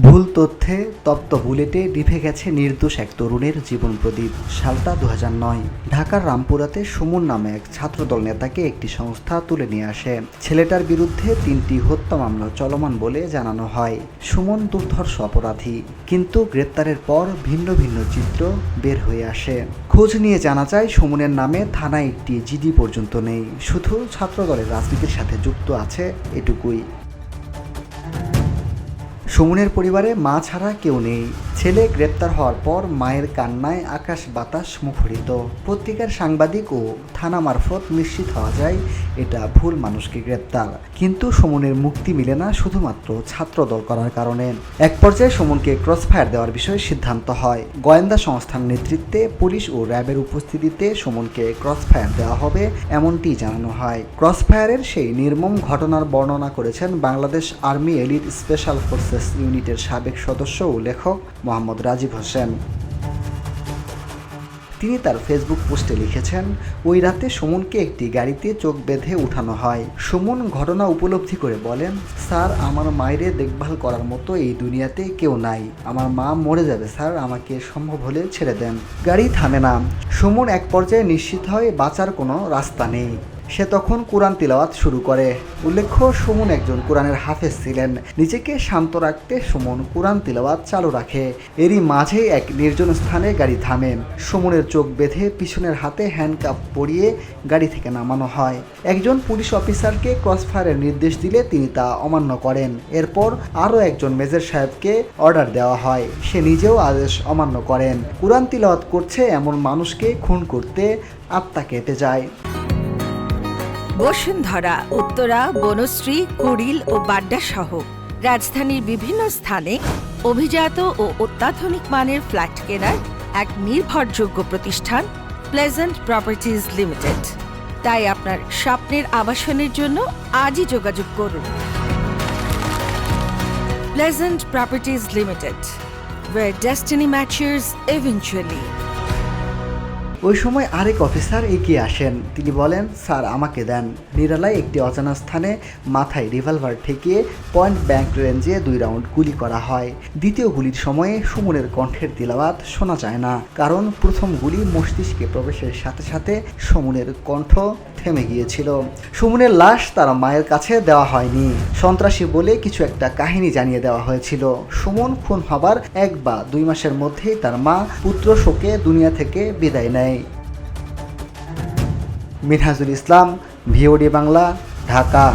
ভুল তথ্যে তপ্ত বুলেটে ডিপে গেছে নির্দোষ এক তরুণের জীবন প্রদীপ। সালটা 2009। ঢাকার রামপুরাতে সুমন নামে এক ছাত্রদল নেতাকে একটি সংস্থা তুলে নিয়ে আসে। ছেলেটার বিরুদ্ধে 3টি হত্যা মামলা চলমান বলে জানানো হয়। সুমন দুর্ধর্ষ অপরাধী, কিন্তু গ্রেপ্তারের পর ভিন্ন ভিন্ন চিত্র বের হয়ে আসে। খোঁজ নিয়ে জানা যায় সুমনের নামে থানায় একটি জিডি পর্যন্ত নেই, শুধু ছাত্রদলের রাজনীতির সাথে যুক্ত আছে এটুকুই। সুমনের পরিবারে মা ছাড়া কেউ নেই। ছেলে গ্রেপ্তার হওয়ার পর মায়ের কান্নায় আকাশ বাতাস মুখরিত। পত্রিকার সাংবাদিক ও থানা মারফত নিশ্চিত হওয়া যায় এটা ভুল মানুষকে গ্রেপ্তার। কিন্তু সুমনের মুক্তি মিলে না শুধুমাত্র ছাত্রদল করার কারণে। এক পর্যায়ে সুমনকে ক্রসফায়ার দেওয়ার বিষয়ে সিদ্ধান্ত হয়। গোয়েন্দা সংস্থার নেতৃত্বে পুলিশ ও র্যাবের উপস্থিতিতে সুমনকে ক্রসফায়ার দেওয়া হবে এমনটি জানানো হয়। ক্রসফায়ারের সেই নির্মম ঘটনার বর্ণনা করেছেন Bangladesh army elite special forces ইউনিটের সাবেক সদস্য ও লেখক মোহাম্মদ রাজীব হোসেন। তিনি তার ফেসবুক পোস্টে লিখেছেন, ওই রাতে সুমনকে একটি গাড়িতে চোখ বেঁধে উঠানো হয়। সুমন ঘটনা উপলব্ধি করে বলেন, স্যার, আমার মায়েরে দেখভাল করার মতো এই দুনিয়াতে কেউ নাই। আমার মা মরে যাবে স্যার, আমাকে সম্ভব হলে ছেড়ে দেন। গাড়ি থামে না। সুমন এক পর্যায়ে নিশ্চিত হয় বাঁচার কোনো রাস্তা নেই। সে তখন কোরআন তিলাওয়াত শুরু করে। উল্লেখ্য, সুমন একজন কোরআনের হাফেজ ছিলেন। নিজেকে শান্ত রাখতে সুমন কোরআন তিলাওয়াত চালু রাখে। এরই মাঝে এক নির্জন স্থানে গাড়ি থামে। সুমনের চোখ বেঁধে পিছনের হাতে হ্যান্ডকাপ পরিয়ে গাড়ি থেকে নামানো হয়। একজন পুলিশ অফিসারকে ক্রসফায়ারের নির্দেশ দিলে তিনি তা অমান্য করেন। এরপর আরও একজন মেজর সাহেবকে অর্ডার দেওয়া হয়। সে নিজেও আদেশ অমান্য করেন। কোরআন তিলাওয়াত করছে এমন মানুষকে খুন করতে আত্মা কেটে যায়। বসুন্ধরা, উত্তরা, বনশ্রী, কুড়িল ও বাড্ডা সহ রাজধানীর বিভিন্ন স্থানে অভিজাত ও অত্যাধুনিক মানের ফ্ল্যাট কেনার এক নির্ভরযোগ্য প্রতিষ্ঠান প্লেজেন্ট প্রপার্টিজ লিমিটেড। তাই আপনার স্বপ্নের আবাসনের জন্য আজই যোগাযোগ করুন। Pleasant properties limited, where destiny matches eventually. ওই সময় আরেক অফিসার এগিয়ে আসেন। তিনি বলেন, স্যার, আমাকে দেন। নিরালায় একটি অজানা স্থানে মাথায় রিভলভার ঠেকিয়ে পয়েন্ট ব্যাংক রেঞ্জে 2 রাউন্ড গুলি করা হয়। দ্বিতীয় গুলির সময়ে সুমনের কণ্ঠের তিলাওয়াত শোনা যায় না, কারণ প্রথম গুলি মস্তিষ্কে প্রবেশের সাথে সাথে সুমনের কণ্ঠ থেমে গিয়েছিল। সুমনের লাশ তার মায়ের কাছে দেওয়া হয়নি। সন্ত্রাসী বলে কিছু একটা কাহিনী জানিয়ে দেওয়া হয়েছিল। সুমন খুন হবার 1 বা 2 মাসের মধ্যেই তার মা পুত্র শোকে দুনিয়া থেকে বিদায় নেয়। মিনহাজুল ইসলাম, ভিওডি বাংলা, ঢাকা।